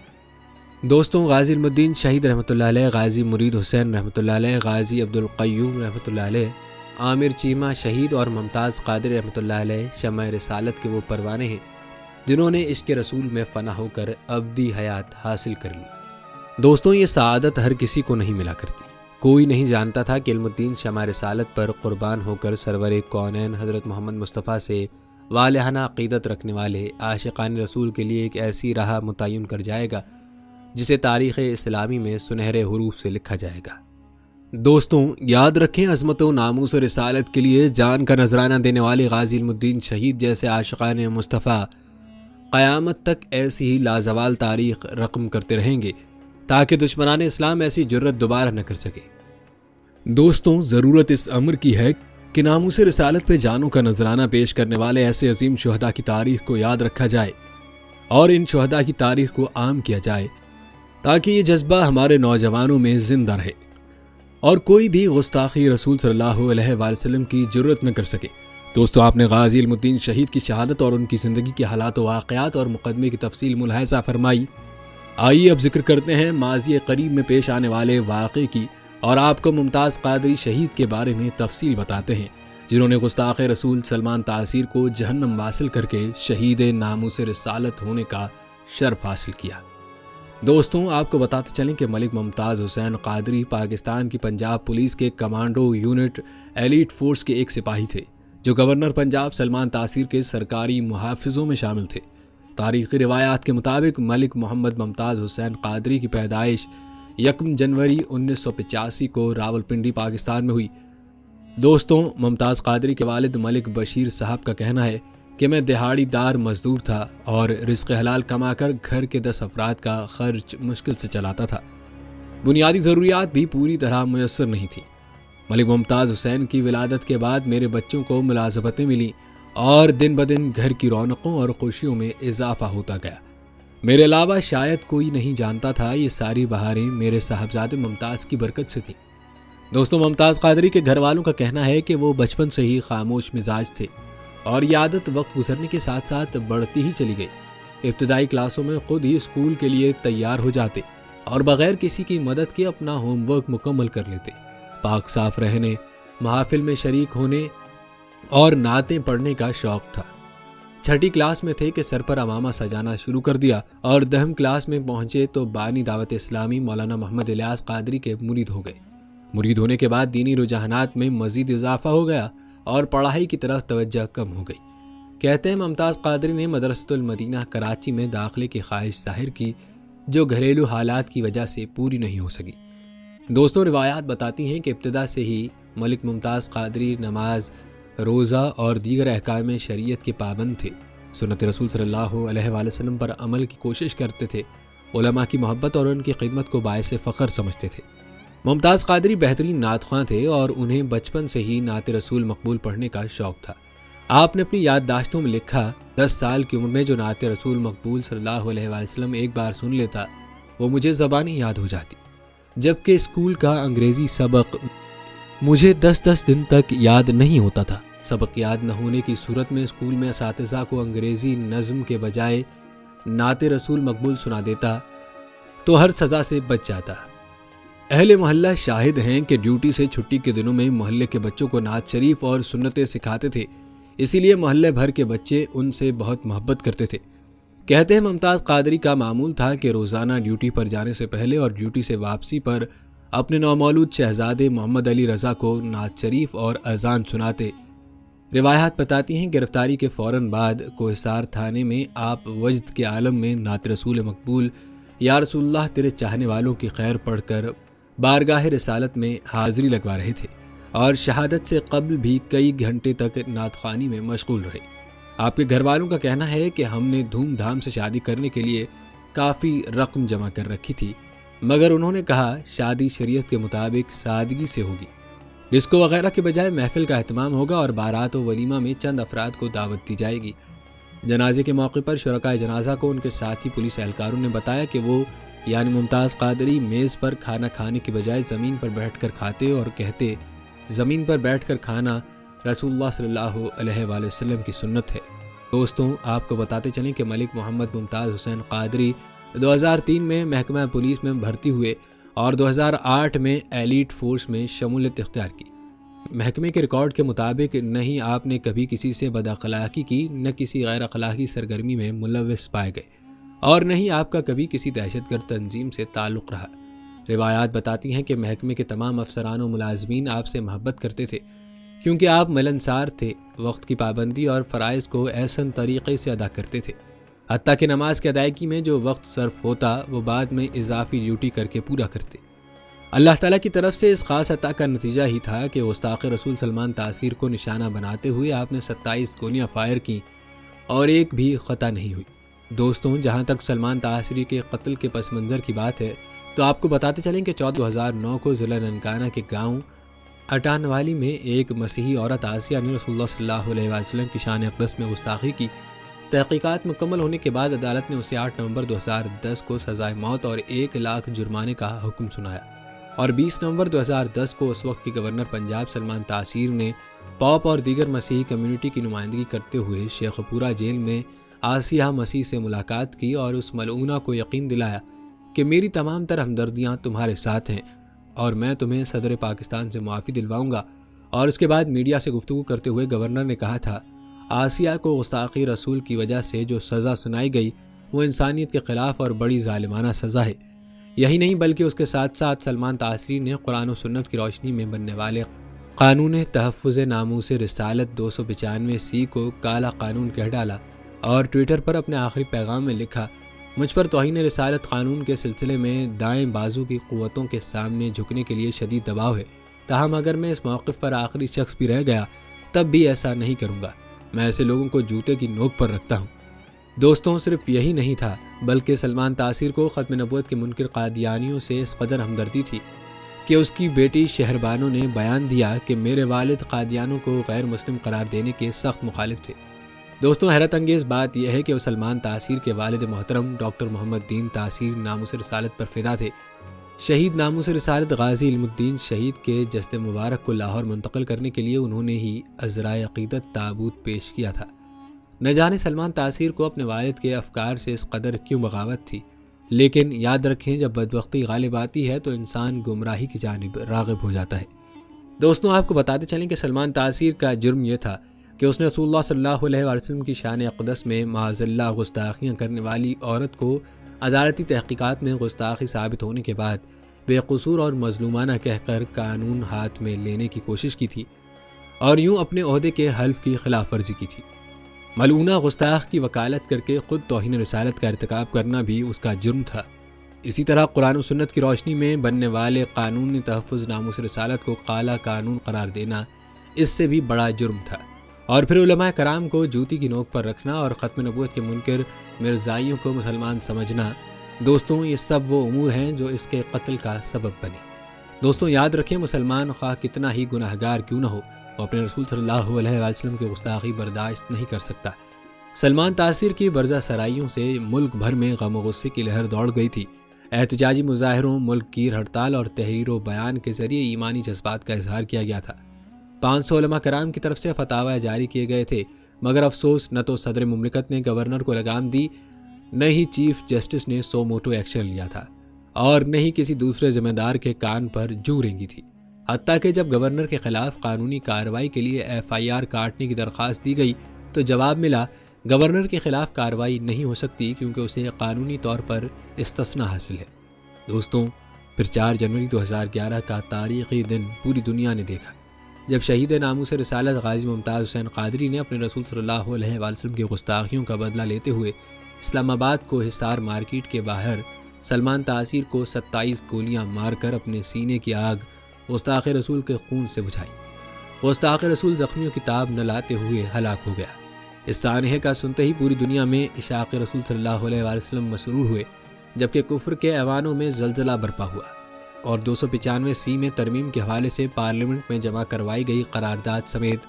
A: دوستوں، غازی علم الدین شہید رحمۃ اللہ علیہ، غازی مرید حسین رحمۃ اللہ علیہ، غازی عبدالقیوم رحمۃ اللہ علیہ، عامر چیمہ شہید اور ممتاز قادری رحمۃ اللہ علیہ شمع رسالت کے وہ پروانے ہیں جنہوں نے عشق رسول میں فنا ہو کر ابدی حیات حاصل کر لی۔ دوستوں، یہ سعادت ہر کسی کو نہیں ملا کرتی۔ کوئی نہیں جانتا تھا کہ علم الدین شمع رسالت پر قربان ہو کر سرور کونین حضرت محمد مصطفیٰ سے والہانہ عقیدت رکھنے والے عاشقان رسول کے لیے ایک ایسی راہ متعین کر جائے گا جسے تاریخ اسلامی میں سنہرے حروف سے لکھا جائے گا۔ دوستوں، یاد رکھیں، عظمت و ناموس و رسالت کے لیے جان کا نذرانہ دینے والے غازی علم الدین شہید جیسے عاشقان مصطفیٰ قیامت تک ایسی ہی لازوال تاریخ رقم کرتے رہیں گے تاکہ دشمنان اسلام ایسی جرت دوبارہ نہ کر سکے۔ دوستوں، ضرورت اس امر کی ہے کہ ناموس رسالت پہ جانوں کا نذرانہ پیش کرنے والے ایسے عظیم شہداء کی تاریخ کو یاد رکھا جائے اور ان شہداء کی تاریخ کو عام کیا جائے تاکہ یہ جذبہ ہمارے نوجوانوں میں زندہ رہے اور کوئی بھی گستاخی رسول صلی اللہ علیہ وآلہ وسلم کی جرت نہ کر سکے۔ دوستوں، آپ نے غازی علم الدین شہید کی شہادت اور ان کی زندگی کے حالات و واقعات اور مقدمے کی تفصیل ملاحظہ فرمائی۔ آئیے اب ذکر کرتے ہیں ماضی قریب میں پیش آنے والے واقعے کی اور آپ کو ممتاز قادری شہید کے بارے میں تفصیل بتاتے ہیں، جنہوں نے گستاخ رسول سلمان تاثیر کو جہنم واصل کر کے شہید ناموس رسالت ہونے کا شرف حاصل کیا۔ دوستوں، آپ کو بتاتے چلیں کہ ملک ممتاز حسین قادری پاکستان کی پنجاب پولیس کے کمانڈو یونٹ ایلیٹ فورس کے ایک سپاہی تھے جو گورنر پنجاب سلمان تاثیر کے سرکاری محافظوں میں شامل تھے۔ تاریخی روایات کے مطابق ملک محمد ممتاز حسین قادری کی پیدائش 1 جنوری 1985 کو راولپنڈی پاکستان میں ہوئی۔ دوستوں، ممتاز قادری کے والد ملک بشیر صاحب کا کہنا ہے کہ میں دہاڑی دار مزدور تھا اور رزق حلال کما کر گھر کے 10 افراد کا خرچ مشکل سے چلاتا تھا۔ بنیادی ضروریات بھی پوری طرح میسر نہیں تھیں۔ ملک ممتاز حسین کی ولادت کے بعد میرے بچوں کو ملازمتیں ملیں اور دن بدن گھر کی رونقوں اور خوشیوں میں اضافہ ہوتا گیا۔ میرے علاوہ شاید کوئی نہیں جانتا تھا یہ ساری بہاریں میرے صاحبزادے ممتاز کی برکت سے تھیں۔ دوستوں، ممتاز قادری کے گھر والوں کا کہنا ہے کہ وہ بچپن سے ہی خاموش مزاج تھے اور یہ عادت وقت گزرنے کے ساتھ ساتھ بڑھتی ہی چلی گئی۔ ابتدائی کلاسوں میں خود ہی اسکول کے لیے تیار ہو جاتے اور بغیر کسی کی مدد کے اپنا ہوم ورک مکمل کر لیتے۔ پاک صاف رہنے، محافل میں شریک ہونے اور نعتیں پڑھنے کا شوق تھا۔ 6ٹھی کلاس میں تھے کہ سر پر عمامہ سجانا شروع کر دیا اور 10th کلاس میں پہنچے تو بانی دعوت اسلامی مولانا محمد الیاس قادری کے مرید ہو گئے۔ مرید ہونے کے بعد دینی رجحانات میں مزید اضافہ ہو گیا اور پڑھائی کی طرف توجہ کم ہو گئی۔ کہتے ہیں ممتاز قادری نے مدرسۃ المدینہ کراچی میں داخلے کی خواہش ظاہر کی جو گھریلو حالات کی وجہ سے پوری نہیں ہو سکی۔ دوستوں، روایات بتاتی ہیں کہ ابتدا سے ہی ملک ممتاز قادری نماز، روزہ اور دیگر احکام شریعت کے پابند تھے۔ سنت رسول صلی اللہ علیہ وآلہ وسلم پر عمل کی کوشش کرتے تھے۔ علماء کی محبت اور ان کی خدمت کو باعث فخر سمجھتے تھے۔ ممتاز قادری بہترین نعت خواں تھے اور انہیں بچپن سے ہی نعت رسول مقبول پڑھنے کا شوق تھا۔ آپ نے اپنی یادداشتوں میں لکھا، 10 سال کی عمر میں جو نعت رسول مقبول صلی اللہ علیہ وآلہ وسلم ایک بار سن لیتا وہ مجھے زبانی یاد ہو جاتی، جبکہ اسکول کا انگریزی سبق مجھے 10 دن تک یاد نہیں ہوتا تھا۔ سبق یاد نہ ہونے کی صورت میں اسکول میں اساتذہ کو انگریزی نظم کے بجائے نعت رسول مقبول سنا دیتا تو ہر سزا سے بچ جاتا۔ اہل محلہ شاہد ہیں کہ ڈیوٹی سے چھٹی کے دنوں میں محلے کے بچوں کو نعت شریف اور سنتیں سکھاتے تھے، اسی لیے محلے بھر کے بچے ان سے بہت محبت کرتے تھے۔ کہتے ہیں ممتاز قادری کا معمول تھا کہ روزانہ ڈیوٹی پر جانے سے پہلے اور ڈیوٹی سے واپسی پر اپنے نومولود شہزادے محمد علی رضا کو نعت شریف اور اذان سناتے۔ روایات بتاتی ہیں گرفتاری کے فوراً بعد کوہسار تھانے میں آپ وجد کے عالم میں نعت رسول مقبول یا رسول اللہ تیرے چاہنے والوں کی خیر پڑھ کر بارگاہ رسالت میں حاضری لگوا رہے تھے اور شہادت سے قبل بھی کئی گھنٹے تک نعت خوانی میں مشغول رہے۔ آپ کے گھر والوں کا کہنا ہے کہ ہم نے دھوم دھام سے شادی کرنے کے لیے کافی رقم جمع کر رکھی تھی، مگر انہوں نے کہا شادی شریعت کے مطابق سادگی سے ہوگی، ڈسکو وغیرہ کے بجائے محفل کا اہتمام ہوگا اور بارات و ولیمہ میں چند افراد کو دعوت دی جائے گی۔ جنازے کے موقع پر شرکائے جنازہ کو ان کے ساتھی پولیس اہلکاروں نے بتایا کہ وہ یعنی ممتاز قادری میز پر کھانا کھانے کی بجائے زمین پر بیٹھ کر کھاتے اور کہتے زمین پر بیٹھ کر کھانا رسول اللہ صلی اللہ علیہ وآلہ وسلم کی سنت ہے۔ دوستوں، آپ کو بتاتے چلیں کہ ملک محمد ممتاز حسین قادری 2003 میں محکمہ پولیس میں بھرتی ہوئے اور 2008 میں ایلیٹ فورس میں شمولیت اختیار کی۔ محکمے کے ریکارڈ کے مطابق نہ ہی آپ نے کبھی کسی سے بد اخلاقی کی، نہ کسی غیر اخلاقی سرگرمی میں ملوث پائے گئے۔ اور نہ ہی آپ کا کبھی کسی دہشت گرد تنظیم سے تعلق رہا۔ روایات بتاتی ہیں کہ محکمے کے تمام افسران و ملازمین آپ سے محبت کرتے تھے کیونکہ آپ ملنسار تھے، وقت کی پابندی اور فرائض کو احسن طریقے سے ادا کرتے تھے، حتیٰ کہ نماز کی ادائیگی میں جو وقت صرف ہوتا وہ بعد میں اضافی ڈیوٹی کر کے پورا کرتے۔ اللہ تعالیٰ کی طرف سے اس خاص عطا کا نتیجہ ہی تھا کہ گستاخ رسول سلمان تاثیر کو نشانہ بناتے ہوئے آپ نے 27 گولیاں فائر کی اور ایک بھی خطا نہیں ہوئی۔ دوستوں، جہاں تک سلمان تاثری کے قتل کے پس منظر کی بات ہے تو آپ کو بتاتے چلیں کہ 14/2009 کو ضلع ننکانہ کے گاؤں اٹانوالی میں ایک مسیحی عورت آسیہ نے رسول اللہ صلی اللہ علیہ وسلم کی شان اقدس میں گستاخی کی۔ تحقیقات مکمل ہونے کے بعد عدالت نے اسے 8 نومبر 2010 کو سزائے موت اور 1 لاکھ جرمانے کا حکم سنایا، اور 20 نومبر 2010 کو اس وقت کے گورنر پنجاب سلمان تاثیر نے پوپ اور دیگر مسیحی کمیونٹی کی نمائندگی کرتے ہوئے شیخ پورہ جیل میں آسیہ مسیح سے ملاقات کی اور اس ملعونہ کو یقین دلایا کہ میری تمام تر ہمدردیاں تمہارے ساتھ ہیں اور میں تمہیں صدر پاکستان سے معافی دلواؤں گا۔ اور اس کے بعد میڈیا سے گفتگو کرتے ہوئے گورنر نے کہا تھا، آسیہ کو گستاخی رسول کی وجہ سے جو سزا سنائی گئی وہ انسانیت کے خلاف اور بڑی ظالمانہ سزا ہے۔ یہی نہیں بلکہ اس کے ساتھ ساتھ سلمان تاثری نے قرآن و سنت کی روشنی میں بننے والے قانون تحفظ ناموس رسالت 295C کو کالا قانون کہہ ڈالا، اور ٹویٹر پر اپنے آخری پیغام میں لکھا، مجھ پر توہین رسالت قانون کے سلسلے میں دائیں بازو کی قوتوں کے سامنے جھکنے کے لیے شدید دباؤ ہے، تاہم اگر میں اس موقف پر آخری شخص بھی رہ گیا تب بھی ایسا نہیں کروں گا۔ میں ایسے لوگوں کو جوتے کی نوک پر رکھتا ہوں۔ دوستوں، صرف یہی نہیں تھا بلکہ سلمان تاثیر کو ختم نبوت کے منکر قادیانیوں سے اس قدر ہمدردی تھی کہ اس کی بیٹی شہربانو نے بیان دیا کہ میرے والد قادیانوں کو غیر مسلم قرار دینے کے سخت مخالف تھے۔ دوستوں، حیرت انگیز بات یہ ہے کہ وہ سلمان تاثیر کے والد محترم ڈاکٹر محمد دین تاثیر ناموس رسالت پر فدا تھے۔ شہید ناموس رسالت غازی علم الدین شہید کے جسد مبارک کو لاہور منتقل کرنے کے لیے انہوں نے ہی عذرائے عقیدت تابوت پیش کیا تھا۔ نہ جانے سلمان تاثیر کو اپنے والد کے افکار سے اس قدر کیوں بغاوت تھی، لیکن یاد رکھیں جب بدبختی غالب آتی ہے تو انسان گمراہی کی جانب راغب ہو جاتا ہے۔ دوستوں، آپ کو بتاتے چلیں کہ سلمان تاثیر کا جرم یہ تھا کہ اس نے رسول اللہ صلی اللہ علیہ وسلم کی شان اقدس میں معاذ اللہ گستاخیاں کرنے والی عورت کو عدالتی تحقیقات میں گستاخی ثابت ہونے کے بعد بے قصور اور مظلومانہ کہہ کر قانون ہاتھ میں لینے کی کوشش کی تھی اور یوں اپنے عہدے کے حلف کی خلاف ورزی کی تھی۔ ملعونہ گستاخ کی وکالت کر کے خود توہین رسالت کا ارتکاب کرنا بھی اس کا جرم تھا۔ اسی طرح قرآن و سنت کی روشنی میں بننے والے قانون تحفظ ناموس رسالت کو کالا قانون قرار دینا اس سے بھی بڑا جرم تھا، اور پھر علماء کرام کو جوتی کی نوک پر رکھنا اور ختم نبوت کے منکر مرزائیوں کو مسلمان سمجھنا۔ دوستوں، یہ سب وہ امور ہیں جو اس کے قتل کا سبب بنے۔ دوستوں، یاد رکھیں، مسلمان خواہ کتنا ہی گناہ گار کیوں نہ ہو، وہ اپنے رسول صلی اللہ علیہ وسلم کی گستاخی برداشت نہیں کر سکتا۔ سلمان تاثیر کی برزہ سرائیوں سے ملک بھر میں غم و غصے کی لہر دوڑ گئی تھی۔ احتجاجی مظاہروں، ملک گیر ہڑتال اور تحریر و بیان کے ذریعے ایمانی جذبات کا اظہار کیا گیا تھا۔ 500 علماء کرام کی طرف سے فتاوی جاری کیے گئے تھے، مگر افسوس نہ تو صدر مملکت نے گورنر کو لگام دی، نہ ہی چیف جسٹس نے سو موٹو ایکشن لیا تھا، اور نہ ہی کسی دوسرے ذمہ دار کے کان پر جو رینگی تھی۔ حتیٰ کہ جب گورنر کے خلاف قانونی کارروائی کے لیے FIR کاٹنے کی درخواست دی گئی تو جواب ملا، گورنر کے خلاف کارروائی نہیں ہو سکتی کیونکہ اسے قانونی طور پر استثناء حاصل ہے۔ دوستوں، پھر 4 جنوری 2011 کا تاریخی دن پوری دنیا نے دیکھا جب شہید ناموس رسالت غازی ممتاز حسین قادری نے اپنے رسول صلی اللہ علیہ وسلم کی گستاخیوں کا بدلہ لیتے ہوئے اسلام آباد کو حصار مارکیٹ کے باہر سلمان تاثیر کو 27 گولیاں مار کر اپنے سینے کی آگ گستاخ رسول کے خون سے بجھائی۔ گستاخ رسول زخمیوں کی تاب نہ لاتے ہوئے ہلاک ہو گیا۔ اس سانحے کا سنتے ہی پوری دنیا میں عشاق رسول صلی اللہ علیہ وسلم مسرور ہوئے، جبکہ کفر کے ایوانوں میں زلزلہ برپا ہوا اور 295C میں ترمیم کے حوالے سے پارلیمنٹ میں جمع کروائی گئی قرارداد سمیت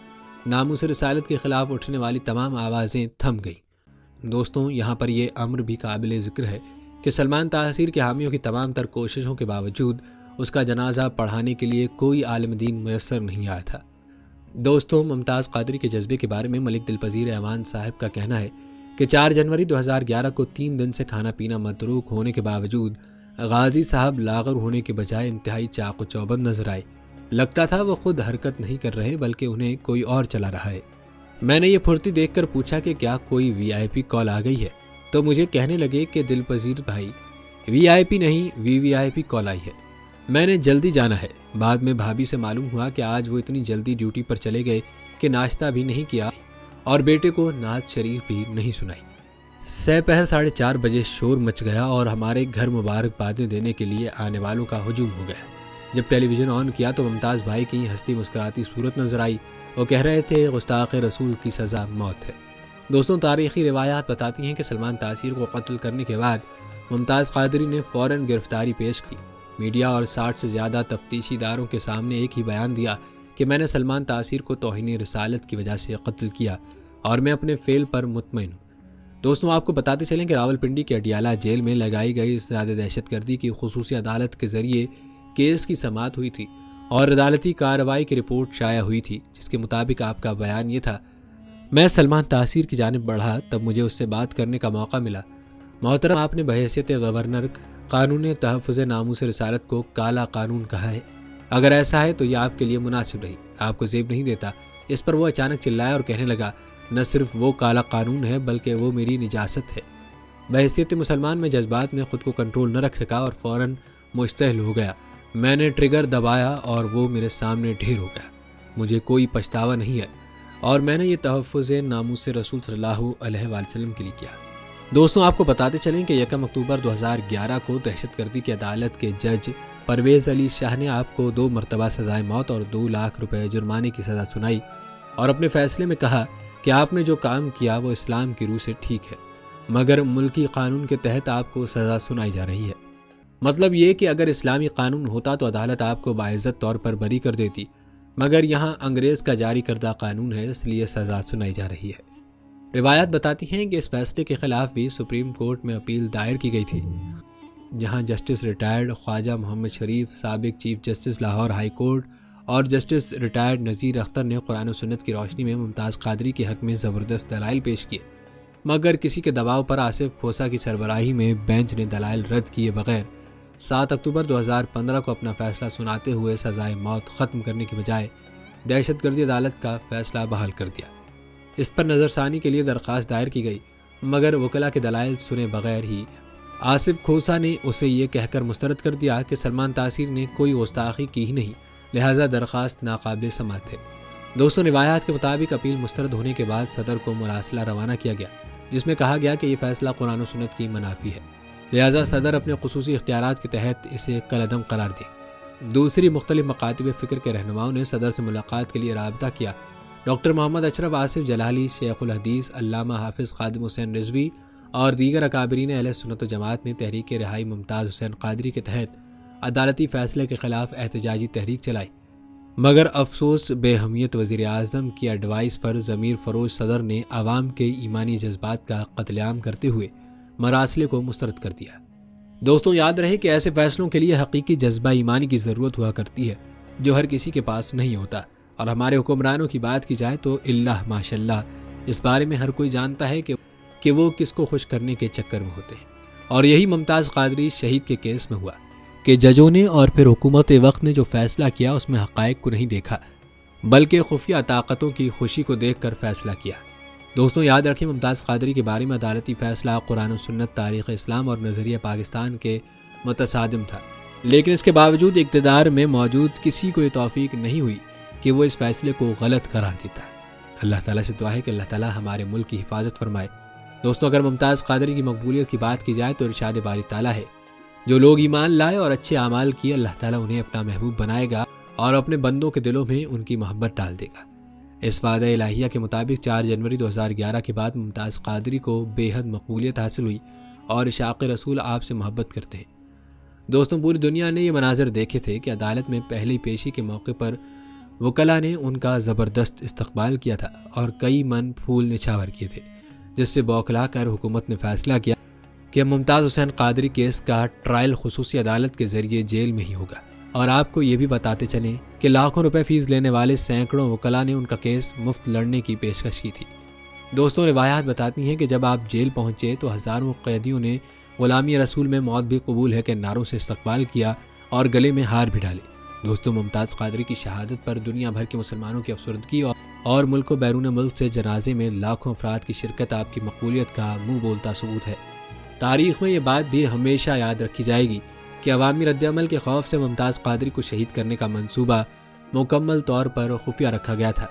A: ناموس رسالت کے خلاف اٹھنے والی تمام آوازیں تھم گئیں۔ دوستوں، یہاں پر یہ امر بھی قابل ذکر ہے کہ سلمان تاثیر کے حامیوں کی تمام تر کوششوں کے باوجود اس کا جنازہ پڑھانے کے لیے کوئی عالم دین میسر نہیں آیا تھا۔ دوستوں، ممتاز قادری کے جذبے کے بارے میں ملک دلپذیر ایوان صاحب کا کہنا ہے کہ 4 جنوری 2011 کو 3 دن سے کھانا پینا متروک ہونے کے باوجود غازی صاحب لاغر ہونے کے بجائے انتہائی چاق و چوبند نظر آئے۔ لگتا تھا وہ خود حرکت نہیں کر رہے بلکہ انہیں کوئی اور چلا رہا ہے۔ میں نے یہ پھرتی دیکھ کر پوچھا کہ کیا کوئی VIP کال آ گئی ہے؟ تو مجھے کہنے لگے کہ دل پذیر بھائی VIP نہیں VVIP کال آئی ہے، میں نے جلدی جانا ہے۔ بعد میں بھابھی سے معلوم ہوا کہ آج وہ اتنی جلدی ڈیوٹی پر چلے گئے کہ ناشتہ بھی نہیں کیا اور بیٹے کو نعت شریف بھی نہیں سنائی۔ سپہر 4:30 بجے شور مچ گیا اور ہمارے گھر مبارکبادیں دینے کے لیے آنے والوں کا ہجوم ہو گیا۔ جب ٹیلی ویژن آن کیا تو ممتاز بھائی کی ہنستی مسکراتی صورت نظر آئی۔ وہ کہہ رہے تھے گستاخ رسول کی سزا موت ہے۔ دوستوں، تاریخی روایات بتاتی ہیں کہ سلمان تاثیر کو قتل کرنے کے بعد ممتاز قادری نے فوراً گرفتاری پیش کی۔ میڈیا اور 60 سے زیادہ تفتیشی اداروں کے سامنے ایک ہی بیان دیا کہ میں نے سلمان تاثیر کو توہین رسالت کی وجہ سے قتل کیا اور میں اپنے فعل پر مطمئن ہوں۔ دوستوں، آپ کو بتاتے چلیں کہ راولپنڈی کے اڈیالہ جیل میں لگائی گئی زیادہ دہشت گردی کی خصوصی عدالت کے ذریعے کیس کی سماعت ہوئی تھی اور عدالتی کارروائی کی رپورٹ شائع ہوئی تھی، جس کے مطابق آپ کا بیان یہ تھا: میں سلمان تاثیر کی جانب بڑھا تب مجھے اس سے بات کرنے کا موقع ملا۔ محترم، آپ نے بحیثیت گورنر قانون تحفظ ناموس رسالت کو کالا قانون کہا ہے۔ اگر ایسا ہے تو یہ آپ کے لیے مناسب نہیں، آپ کو زیب نہیں دیتا۔ اس پر وہ اچانک چلایا اور کہنے لگا، نہ صرف وہ کالا قانون ہے بلکہ وہ میری نجاست ہے۔ بحیثیت مسلمان میں جذبات میں خود کو کنٹرول نہ رکھ سکا اور فوراً مشتعل ہو گیا۔ میں نے ٹریگر دبایا اور وہ میرے سامنے ڈھیر ہو گیا۔ مجھے کوئی پچھتاوا نہیں ہے اور میں نے یہ تحفظ ناموس رسول صلی اللہ علیہ وآلہ وسلم کے لیے کیا۔ دوستوں، آپ کو بتاتے چلیں کہ 1 اکتوبر 2011 کو دہشت گردی کی عدالت کے جج پرویز علی شاہ نے آپ کو 2 مرتبہ سزائے موت اور 2 لاکھ روپے جرمانے کی سزا سنائی اور اپنے فیصلے میں کہا کہ آپ نے جو کام کیا وہ اسلام کی روح سے ٹھیک ہے، مگر ملکی قانون کے تحت آپ کو سزا سنائی جا رہی ہے۔ مطلب یہ کہ اگر اسلامی قانون ہوتا تو عدالت آپ کو باعزت طور پر بری کر دیتی، مگر یہاں انگریز کا جاری کردہ قانون ہے، اس لیے سزا سنائی جا رہی ہے۔ روایات بتاتی ہیں کہ اس فیصلے کے خلاف بھی سپریم کورٹ میں اپیل دائر کی گئی تھی، جہاں جسٹس ریٹائرڈ خواجہ محمد شریف، سابق chief justice Lahore high court اور جسٹس ریٹائرڈ نذیر اختر نے قرآن و سنت کی روشنی میں ممتاز قادری کے حق میں زبردست دلائل پیش کیے، مگر کسی کے دباؤ پر آصف کھوسہ کی سربراہی میں بینچ نے دلائل رد کیے بغیر 7 اکتوبر 2015 کو اپنا فیصلہ سناتے ہوئے سزائے موت ختم کرنے کے بجائے دہشت گردی عدالت کا فیصلہ بحال کر دیا۔ اس پر نظر ثانی کے لیے درخواست دائر کی گئی، مگر وکلاء کے دلائل سنے بغیر ہی آصف کھوسہ نے اسے یہ کہہ کر مسترد کر دیا کہ سلمان تاثیر نے کوئی گستاخی کی ہی نہیں، لہٰذا درخواست ناقابل سماعت ہے۔ دوستوں، روایات کے مطابق اپیل مسترد ہونے کے بعد صدر کو مراسلہ روانہ کیا گیا، جس میں کہا گیا کہ یہ فیصلہ قرآن و سنت کی منافی ہے، لہٰذا صدر اپنے خصوصی اختیارات کے تحت اسے کالعدم قرار دے۔ دوسری مختلف مکاتب فکر کے رہنماؤں نے صدر سے ملاقات کے لیے رابطہ کیا۔ ڈاکٹر محمد اشرف آصف جلالی، شیخ الحدیث علامہ حافظ خادم حسین رضوی اور دیگر اکابرین اہل سنت و جماعت نے تحریک رہائی ممتاز حسین قادری کے تحت عدالتی فیصلے کے خلاف احتجاجی تحریک چلائی، مگر افسوس بے اہمیت وزیر اعظم کی ایڈوائس پر ضمیر فروش صدر نے عوام کے ایمانی جذبات کا قتل عام کرتے ہوئے مراسلے کو مسترد کر دیا۔ دوستوں، یاد رہے کہ ایسے فیصلوں کے لیے حقیقی جذبہ ایمانی کی ضرورت ہوا کرتی ہے، جو ہر کسی کے پاس نہیں ہوتا، اور ہمارے حکمرانوں کی بات کی جائے تو اللہ ماشاءاللہ اس بارے میں ہر کوئی جانتا ہے کہ وہ کس کو خوش کرنے کے چکر میں ہوتے ہیں، اور یہی ممتاز قادری شہید کے کیس میں ہوا کہ ججوں نے اور پھر حکومت وقت نے جو فیصلہ کیا اس میں حقائق کو نہیں دیکھا بلکہ خفیہ طاقتوں کی خوشی کو دیکھ کر فیصلہ کیا۔ دوستوں، یاد رکھیں ممتاز قادری کے بارے میں عدالتی فیصلہ قرآن و سنت، تاریخ اسلام اور نظریہ پاکستان کے متصادم تھا، لیکن اس کے باوجود اقتدار میں موجود کسی کو یہ توفیق نہیں ہوئی کہ وہ اس فیصلے کو غلط قرار دیتا۔ اللہ تعالیٰ سے دعا ہے کہ اللہ تعالیٰ ہمارے ملک کی حفاظت فرمائے۔ دوستوں، اگر ممتاز قادری کی مقبولیت کی بات کی جائے تو ارشاد باری تعالیٰ ہے، جو لوگ ایمان لائے اور اچھے اعمال کیے اللہ تعالیٰ انہیں اپنا محبوب بنائے گا اور اپنے بندوں کے دلوں میں ان کی محبت ڈال دے گا۔ اس وعدہ الہیہ کے مطابق 4 جنوری 2011 کے بعد ممتاز قادری کو بے حد مقبولیت حاصل ہوئی اور عشاق رسول آپ سے محبت کرتے ہیں۔ دوستوں، پوری دنیا نے یہ مناظر دیکھے تھے کہ عدالت میں پہلی پیشی کے موقع پر وکلاء نے ان کا زبردست استقبال کیا تھا اور کئی من پھول نچھاور کیے تھے، جس سے بوکھلا کر حکومت نے فیصلہ کیا کہ ممتاز حسین قادری کیس کا ٹرائل خصوصی عدالت کے ذریعے جیل میں ہی ہوگا۔ اور آپ کو یہ بھی بتاتے چلیں کہ لاکھوں روپے فیس لینے والے سینکڑوں وکلاء نے ان کا کیس مفت لڑنے کی پیشکش کی تھی۔ دوستوں، روایات بتاتی ہیں کہ جب آپ جیل پہنچے تو ہزاروں قیدیوں نے غلامی رسول میں موت بھی قبول ہے کہ نعروں سے استقبال کیا اور گلے میں ہار بھی ڈالے۔ دوستوں، ممتاز قادری کی شہادت پر دنیا بھر کے مسلمانوں کی افسردگی اور ملک و بیرون ملک سے جنازے میں لاکھوں افراد کی شرکت آپ کی مقبولیت کا منہ بولتا ثبوت ہے۔ تاریخ میں یہ بات بھی ہمیشہ یاد رکھی جائے گی کہ عوامی رد عمل کے خوف سے ممتاز قادری کو شہید کرنے کا منصوبہ مکمل طور پر خفیہ رکھا گیا تھا۔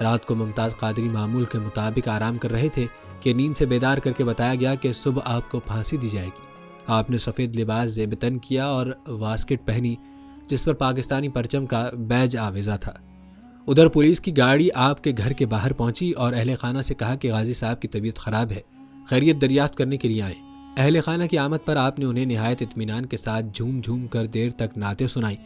A: رات کو ممتاز قادری معمول کے مطابق آرام کر رہے تھے کہ نیند سے بیدار کر کے بتایا گیا کہ صبح آپ کو پھانسی دی جائے گی۔ آپ نے سفید لباس زیب تن کیا اور واسکٹ پہنی جس پر پاکستانی پرچم کا بیج آویزہ تھا۔ ادھر پولیس کی گاڑی آپ کے گھر کے باہر پہنچی اور اہل خانہ سے کہا کہ غازی صاحب کی طبیعت خراب ہے، خیریت دریافت کرنے کے لیے آئیں۔ اہل خانہ کی آمد پر آپ نے انہیں نہایت اطمینان کے ساتھ جھوم جھوم کر دیر تک نعتیں سنائیں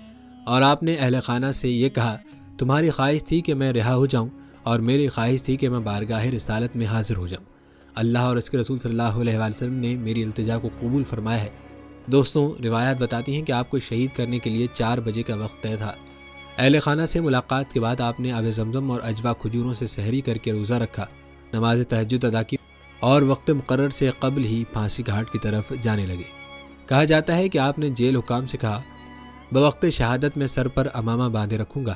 A: اور آپ نے اہل خانہ سے یہ کہا، تمہاری خواہش تھی کہ میں رہا ہو جاؤں اور میری خواہش تھی کہ میں بارگاہ رسالت میں حاضر ہو جاؤں۔ اللہ اور اس کے رسول صلی اللہ علیہ وآلہ وسلم نے میری التجا کو قبول فرمایا ہے۔ دوستوں، روایات بتاتی ہیں کہ آپ کو شہید کرنے کے لیے 4 بجے کا وقت طے تھا۔ اہل خانہ سے ملاقات کے بعد آپ نے آب زمزم اور اجوا کھجوروں سے سحری کر کے روزہ رکھا، نماز تہجد ادا کی اور وقت مقرر سے قبل ہی پھانسی گھاٹ کی طرف جانے لگے۔ کہا جاتا ہے کہ آپ نے جیل حکام سے کہا، بوقت شہادت میں سر پر امامہ باندھے رکھوں گا،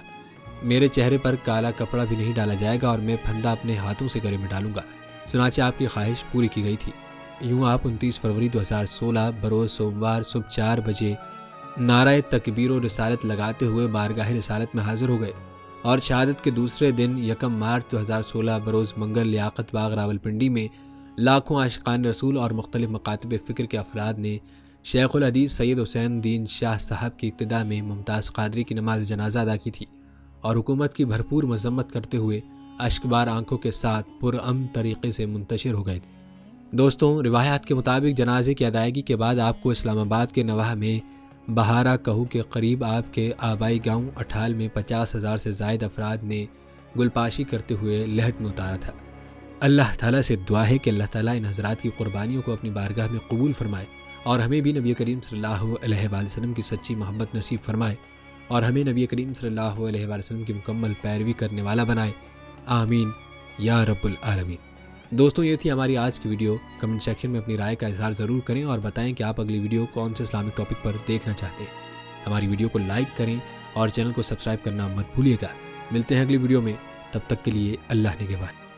A: میرے چہرے پر کالا کپڑا بھی نہیں ڈالا جائے گا اور میں پھندا اپنے ہاتھوں سے گلے میں ڈالوں گا۔ چنانچہ آپ کی خواہش پوری کی گئی تھی۔ یوں آپ 29 فروری 2016 بروز سوموار صبح 4 بجے نعرہ تکبیر و رسالت لگاتے ہوئے بارگاہ رسالت میں حاضر ہو گئے اور شہادت کے دوسرے دن 1 مارچ 2016 بروز منگل لیاقت باغ راولپنڈی میں لاکھوں عاشقان رسول اور مختلف مکاتب فکر کے افراد نے شیخ الحدیث سید حسین دین شاہ صاحب کی ابتدا میں ممتاز قادری کی نماز جنازہ ادا کی تھی اور حکومت کی بھرپور مذمت کرتے ہوئے اشکبار آنکھوں کے ساتھ پرامن طریقے سے منتشر ہو گئے تھے۔ دوستوں، روایات کے مطابق جنازے کی ادائیگی کے بعد آپ کو اسلام آباد کے نواح میں بہارا کہو کے قریب آپ کے آبائی گاؤں اٹھال میں 50,000 سے زائد افراد نے گلپاشی کرتے ہوئے لحد میں اتارا تھا۔ اللہ تعالیٰ سے دعا ہے کہ اللہ تعالیٰ ان حضرات کی قربانیوں کو اپنی بارگاہ میں قبول فرمائے اور ہمیں بھی نبی کریم صلی اللہ علیہ وآلہ وسلم کی سچی محبت نصیب فرمائے اور ہمیں نبی کریم صلی اللہ علیہ وآلہ وسلم کی مکمل پیروی کرنے والا بنائے، آمین یا رب العالمین۔ دوستوں، یہ تھی ہماری آج کی ویڈیو۔ کمنٹ سیکشن میں اپنی رائے کا اظہار ضرور کریں اور بتائیں کہ آپ اگلی ویڈیو کون سے اسلامک ٹاپک پر دیکھنا چاہتے ہیں۔ ہماری ویڈیو کو لائک کریں اور چینل کو سبسکرائب کرنا مت بھولیے گا۔ ملتے ہیں اگلی ویڈیو میں، تب تک کے لیے اللہ نگہبان۔